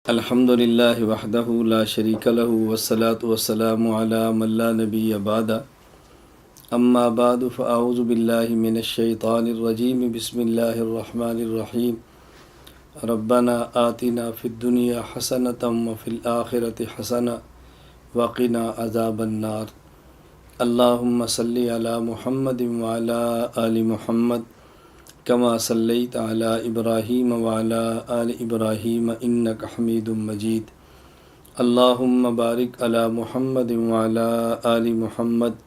الحمد للہ وحدہ لا شریک لہ والصلاة والسلام علی من لا نبی بعد اما بعد فاعوذ باللہ من الشیطان الرجیم بسم اللہ الرحمن الرحیم ربنا آتنا فی الدنیا حسنۃ وفی الآخرۃ حسنۃ وقنا عذاب النار اللہم صلی علی محمد وعلی آل محمد کما صلیت علی ابراہیم وعلی آل ابراہیم انک حمید مجید اللہم بارک علی محمد وعلی آل محمد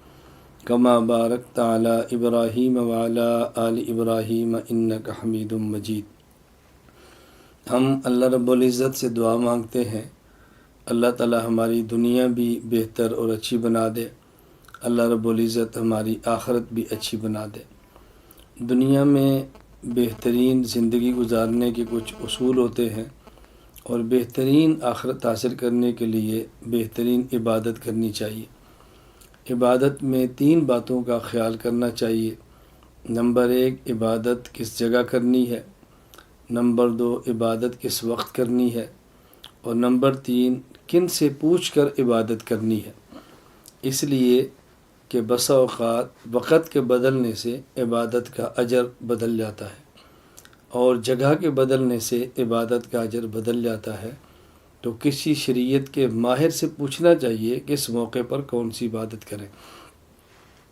کما بارکت علی ابراہیم وعلی آل ابراہیم انک حمید مجید۔ ہم اللہ رب العزت سے دعا مانگتے ہیں اللہ تعالی ہماری دنیا بھی بہتر اور اچھی بنا دے، اللہ رب العزت ہماری آخرت بھی اچھی بنا دے۔ دنیا میں بہترین زندگی گزارنے کے کچھ اصول ہوتے ہیں اور بہترین آخرت حاصل کرنے کے لیے بہترین عبادت کرنی چاہیے۔ عبادت میں 3 باتوں کا خیال کرنا چاہیے۔ نمبر 1، عبادت کس جگہ کرنی ہے، نمبر 2، عبادت کس وقت کرنی ہے، اور نمبر 3، کن سے پوچھ کر عبادت کرنی ہے۔ اس لیے کہ بسا اوقات وقت کے بدلنے سے عبادت کا اجر بدل جاتا ہے اور جگہ کے بدلنے سے عبادت کا اجر بدل جاتا ہے، تو کسی شریعت کے ماہر سے پوچھنا چاہیے کہ اس موقع پر کون سی عبادت کریں۔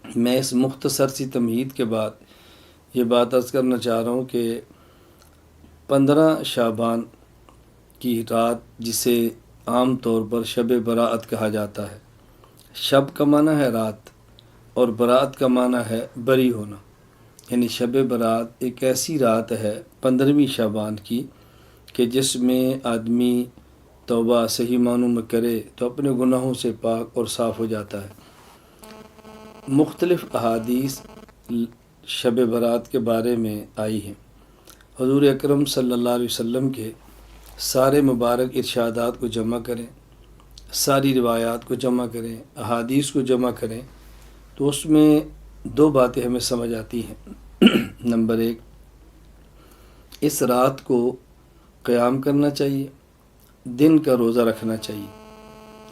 میں اس مختصر سی تمہید کے بعد یہ بات عرض کرنا چاہ رہا ہوں کہ 15 شعبان کی رات، جسے عام طور پر شب برات کہا جاتا ہے، شب کا معنی ہے رات اور برات کا معنی ہے بری ہونا، یعنی شب برات ایک ایسی رات ہے 15ویں شعبان کی کہ جس میں آدمی توبہ صحیح معنوں میں کرے تو اپنے گناہوں سے پاک اور صاف ہو جاتا ہے۔ مختلف احادیث شب برات کے بارے میں آئی ہیں۔ حضور اکرم صلی اللہ علیہ وسلم کے سارے مبارک ارشادات کو جمع کریں، ساری روایات کو جمع کریں، احادیث کو جمع کریں تو اس میں 2 باتیں ہمیں سمجھ آتی ہیں۔ نمبر 1، اس رات کو قیام کرنا چاہیے، دن کا روزہ رکھنا چاہیے،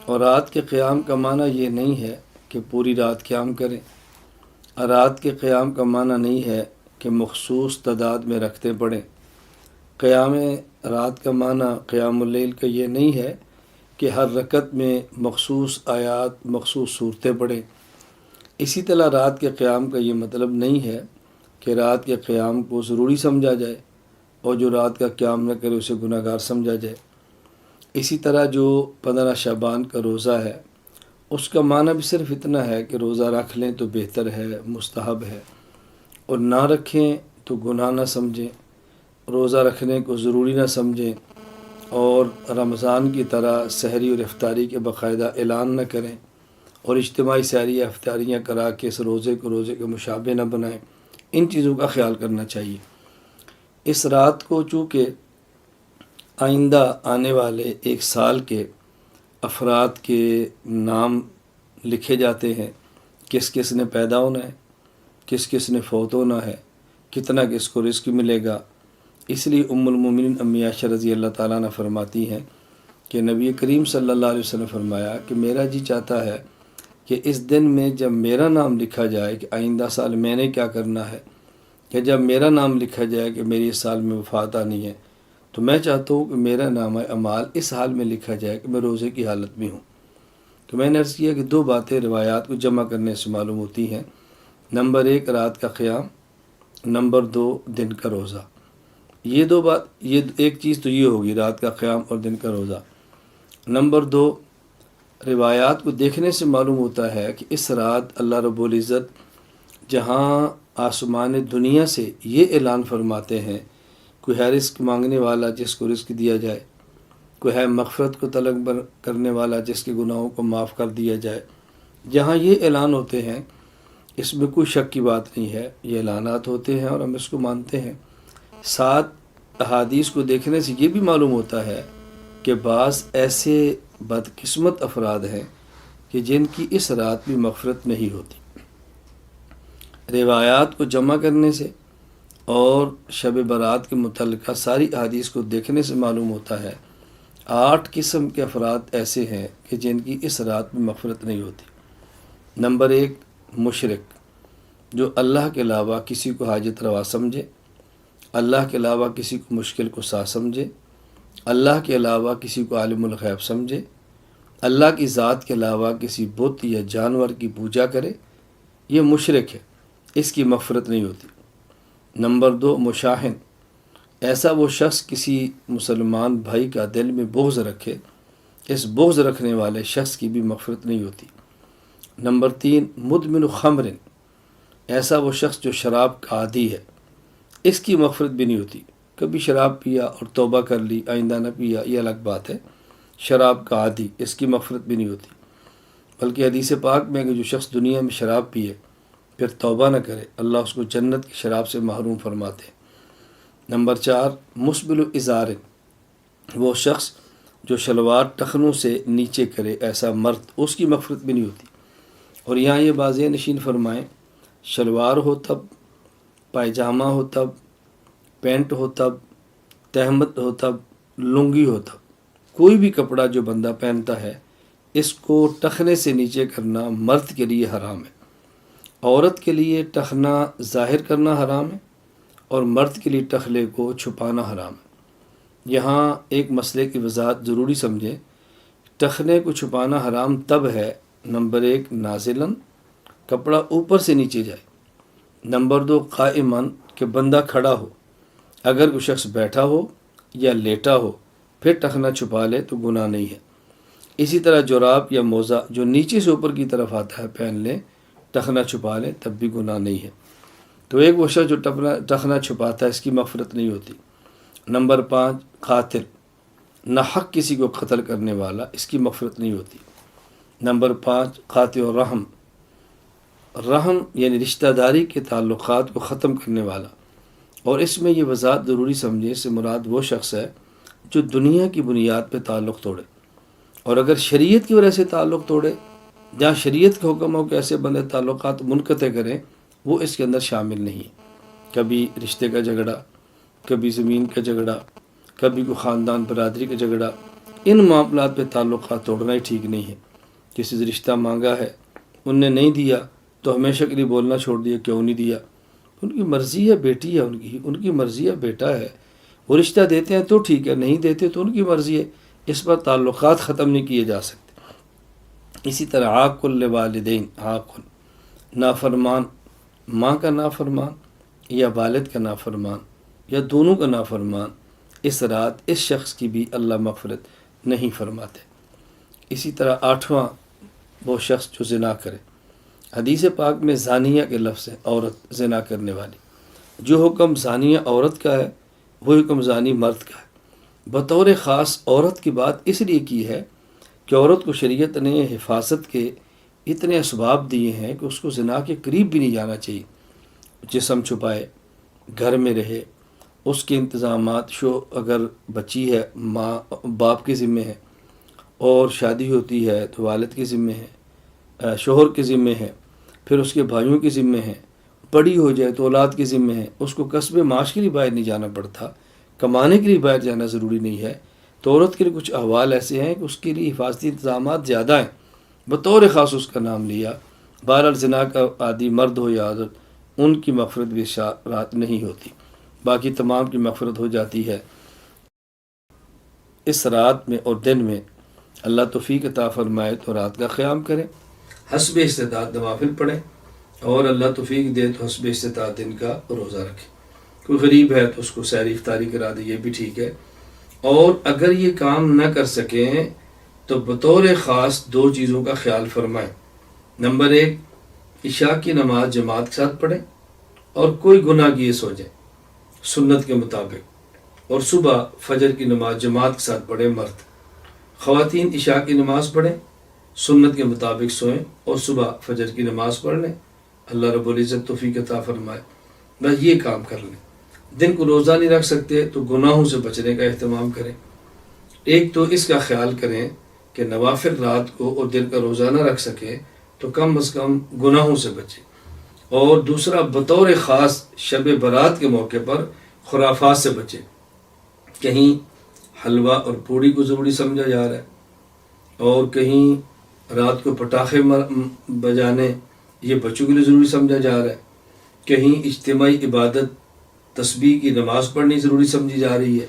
اور رات کے قیام کا معنی یہ نہیں ہے کہ پوری رات قیام کریں، رات کے قیام کا معنی نہیں ہے کہ مخصوص تعداد میں رکھتے پڑھیں، قیام رات کا معنی قیام اللیل کا یہ نہیں ہے کہ ہر رکعت میں مخصوص آیات مخصوص صورتیں پڑھیں۔ اسی طرح رات کے قیام کا یہ مطلب نہیں ہے کہ رات کے قیام کو ضروری سمجھا جائے اور جو رات کا قیام نہ کرے اسے گناہ گار سمجھا جائے۔ اسی طرح جو 15 شعبان کا روزہ ہے، اس کا معنی بھی صرف اتنا ہے کہ روزہ رکھ لیں تو بہتر ہے، مستحب ہے، اور نہ رکھیں تو گناہ نہ سمجھیں، روزہ رکھنے کو ضروری نہ سمجھیں، اور رمضان کی طرح سحری اور افطاری کے باقاعدہ اعلان نہ کریں اور اجتماعی سحری یا افطاریاں کرا کے اس روزے کو روزے کے مشابہ نہ بنائیں۔ ان چیزوں کا خیال کرنا چاہیے۔ اس رات کو چونکہ آئندہ آنے والے 1 سال کے افراد کے نام لکھے جاتے ہیں، کس کس نے پیدا ہونا ہے، کس کس نے فوت ہونا ہے، کتنا کس کو رزق ملے گا، اس لیے ام المومنین امی عائشہ رضی اللہ تعالیٰ عنہ فرماتی ہیں کہ نبی کریم صلی اللہ علیہ وسلم فرمایا کہ میرا جی چاہتا ہے کہ اس دن میں جب میرا نام لکھا جائے کہ آئندہ سال میں نے کیا کرنا ہے، کہ جب میرا نام لکھا جائے کہ میری اس سال میں وفات آنی ہے، تو میں چاہتا ہوں کہ میرا نام اعمال اس حال میں لکھا جائے کہ میں روزے کی حالت میں ہوں۔ تو میں نے عرض کیا کہ 2 باتیں روایات کو جمع کرنے سے معلوم ہوتی ہیں۔ نمبر 1، رات کا قیام، نمبر 2، دن کا روزہ۔ یہ ایک چیز تو یہ ہوگی، رات کا قیام اور دن کا روزہ۔ نمبر 2، روایات کو دیکھنے سے معلوم ہوتا ہے کہ اس رات اللہ رب العزت جہاں آسمان دنیا سے یہ اعلان فرماتے ہیں، کوئی ہے رزق مانگنے والا جس کو رزق دیا جائے، کوئی ہے مغفرت کو طلب کرنے والا جس کے گناہوں کو معاف کر دیا جائے، جہاں یہ اعلان ہوتے ہیں اس میں کوئی شک کی بات نہیں ہے، یہ اعلانات ہوتے ہیں اور ہم اس کو مانتے ہیں۔ ساتھ احادیث کو دیکھنے سے یہ بھی معلوم ہوتا ہے کہ بعض ایسے بدقسمت افراد ہیں کہ جن کی اس رات بھی مغفرت نہیں ہوتی۔ روایات کو جمع کرنے سے اور شب برات کے متعلقہ ساری احادیث کو دیکھنے سے معلوم ہوتا ہے 8 قسم کے افراد ایسے ہیں کہ جن کی اس رات میں مغفرت نہیں ہوتی۔ نمبر 1، مشرک، جو اللہ کے علاوہ کسی کو حاجت روا سمجھے، اللہ کے علاوہ کسی کو مشکل کو سا سمجھے، اللہ کے علاوہ کسی کو عالم الغیب سمجھے، اللہ کی ذات کے علاوہ کسی بت یا جانور کی پوجا کرے، یہ مشرک ہے، اس کی مغفرت نہیں ہوتی۔ نمبر 2، مشاہن، ایسا وہ شخص کسی مسلمان بھائی کا دل میں بغض رکھے، اس بغض رکھنے والے شخص کی بھی مغفرت نہیں ہوتی۔ نمبر 3، مدمن خمر، ایسا وہ شخص جو شراب کا عادی ہے، اس کی مغفرت بھی نہیں ہوتی۔ کبھی شراب پیا اور توبہ کر لی، آئندہ نہ پیا، یہ الگ بات ہے۔ شراب کا عادی، اس کی مغفرت بھی نہیں ہوتی۔ بلکہ حدیث پاک میں کہ جو شخص دنیا میں شراب پیے پھر توبہ نہ کرے، اللہ اس کو جنت کی شراب سے محروم فرماتے ہیں۔ نمبر 4، مسبل ازار، وہ شخص جو شلوار ٹخنوں سے نیچے کرے، ایسا مرد، اس کی مغفرت بھی نہیں ہوتی۔ اور یہاں یہ واضح نشین فرمائیں، شلوار ہو تب، پائجامہ ہو تب، پینٹ ہو تب، تہمت ہو تب، لنگی ہو تب، کوئی بھی کپڑا جو بندہ پہنتا ہے اس کو ٹخنے سے نیچے کرنا مرد کے لیے حرام ہے۔ عورت کے لیے ٹخنا ظاہر کرنا حرام ہے اور مرد کے لیے ٹخلے کو چھپانا حرام ہے۔ یہاں ایک مسئلے کی وضاحت ضروری سمجھیں، ٹخنے کو چھپانا حرام تب ہے، نمبر 1، نازلاً، کپڑا اوپر سے نیچے جائے۔ نمبر 2، قائماً، کہ بندہ کھڑا ہو، اگر کوئی شخص بیٹھا ہو یا لیٹا ہو پھر ٹخنا چھپا لے تو گناہ نہیں ہے۔ اسی طرح جراب یا موزہ جو نیچے سے اوپر کی طرف آتا ہے پہن لے، ٹخنا چھپا لے، تب بھی گناہ نہیں ہے۔ تو ایک وہ شخص جو ٹخنا چھپاتا ہے اس کی مغفرت نہیں ہوتی۔ نمبر 5، قاتل، ناحق کسی کو قتل کرنے والا، اس کی مغفرت نہیں ہوتی۔ نمبر 5، قاطع الرحم، رحم یعنی رشتہ داری کے تعلقات کو ختم کرنے والا، اور اس میں یہ وضاحت ضروری سمجھیں، اس سے مراد وہ شخص ہے جو دنیا کی بنیاد پہ تعلق توڑے، اور اگر شریعت کی وجہ سے تعلق توڑے، جہاں شریعت کے حکم ہو کہ ایسے بندے تعلقات منقطع کریں، وہ اس کے اندر شامل نہیں ہے۔ کبھی رشتے کا جھگڑا، کبھی زمین کا جھگڑا، کبھی کوئی خاندان برادری کا جھگڑا، ان معاملات پہ تعلقات توڑنا ہی ٹھیک نہیں ہے۔ کسی سے رشتہ مانگا ہے، ان نے نہیں دیا تو ہمیشہ کے لیے بولنا چھوڑ دیا، کیوں نہیں دیا؟ ان کی مرضی ہے، بیٹی ہے ان کی مرضی ہے، بیٹا ہے، وہ رشتہ دیتے ہیں تو ٹھیک ہے، نہیں دیتے تو ان کی مرضی ہے، اس پر تعلقات ختم نہیں کیے جا سکتے۔ اسی طرح عاق الوالدین، عاق، نافرمان، ماں کا نافرمان یا والد کا نافرمان یا دونوں کا نافرمان، اس رات اس شخص کی بھی اللہ مغفرت نہیں فرماتے۔ اسی طرح 8واں، وہ شخص جو زنا کرے۔ حدیث پاک میں زانیہ کے لفظ ہے، عورت، زنا کرنے والی۔ جو حکم زانیہ عورت کا ہے وہ حکم زانی مرد کا ہے۔ بطور خاص عورت کی بات اس لیے کی ہے کہ عورت کو شریعت نے حفاظت کے اتنے اسباب دیے ہیں کہ اس کو زنا کے قریب بھی نہیں جانا چاہیے۔ جسم چھپائے، گھر میں رہے، اس کے انتظامات، اگر بچی ہے ماں باپ کے ذمے ہے، اور شادی ہوتی ہے تو والد کے ذمے ہے، شوہر کے ذمے ہے، پھر اس کے بھائیوں کے ذمے ہے، بڑی ہو جائے تو اولاد کے ذمے ہے، اس کو قصب معاش کے لیے باہر نہیں جانا پڑتا، کمانے کے لیے باہر جانا ضروری نہیں ہے، تو عورت کے لیے کچھ احوال ایسے ہیں کہ اس کے لیے حفاظتی انتظامات زیادہ ہیں، بطور خاص اس کا نام لیا۔ بہرحال زنا کا عادی مرد ہو یا عورت، ان کی مغفرت بھی رات نہیں ہوتی، باقی تمام کی مغفرت ہو جاتی ہے۔ اس رات میں اور دن میں اللہ توفیق عطا فرمائے تو رات کا قیام کریں، حسب استطاعت نوافل پڑھیں، اور اللہ توفیق دے تو حسب استطاعت دن کا روزہ رکھیں۔ کوئی غریب ہے تو اس کو سحری افطاری کرا دے، یہ بھی ٹھیک ہے۔ اور اگر یہ کام نہ کر سکیں تو بطور خاص 2 چیزوں کا خیال فرمائیں۔ نمبر 1، عشاء کی نماز جماعت کے ساتھ پڑھیں اور کوئی گناہ کیے سو جائیں سنت کے مطابق، اور صبح فجر کی نماز جماعت کے ساتھ پڑھیں مرد۔ خواتین عشاء کی نماز پڑھیں، سنت کے مطابق سوئیں اور صبح فجر کی نماز پڑھ لیں، اللہ رب العزت توفیق عطا فرمائے۔ بس یہ کام کر لیں۔ دن کو روزہ نہیں رکھ سکتے تو گناہوں سے بچنے کا اہتمام کریں۔ ایک تو اس کا خیال کریں کہ نوافل رات کو اور دن کا روزہ نہ رکھ سکیں تو کم از کم گناہوں سے بچیں، اور دوسرا بطور خاص شب برات کے موقع پر خرافات سے بچیں، کہیں حلوہ اور پوڑی کو ضروری سمجھا جا رہا ہے، اور کہیں رات کو پٹاخے بجانے یہ بچوں کے لیے ضروری سمجھا جا رہا ہے، کہیں اجتماعی عبادت تسبیح کی نماز پڑھنی ضروری سمجھی جا رہی ہے،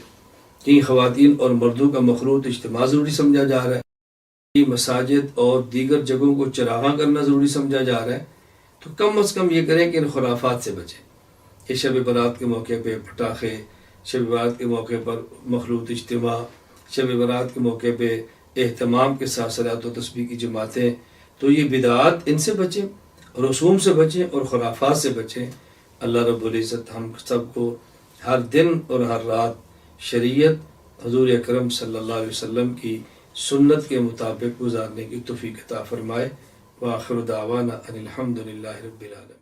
کہیں خواتین اور مردوں کا مخلوط اجتماع ضروری سمجھا جا رہا ہے، کہیں مساجد اور دیگر جگہوں کو چراغاں کرنا ضروری سمجھا جا رہا ہے۔ تو کم از کم یہ کریں کہ ان خرافات سے بچیں کہ شب برات کے موقع پہ پٹاخے، شب برات کے موقع پر مخلوط اجتماع، شب برات کے موقع پہ اہتمام کے ساتھ صلاۃ و تسبیح کی جماعتیں، تو یہ بدعات ان سے بچیں، رسوم سے بچیں اور خرافات سے بچیں۔ اللہ رب العزت ہم سب کو ہر دن اور ہر رات شریعت حضور اکرم صلی اللہ علیہ وسلم کی سنت کے مطابق گزارنے کی توفیق عطا فرمائے۔ وآخر دعوانا ان الحمد للہ رب العالمین۔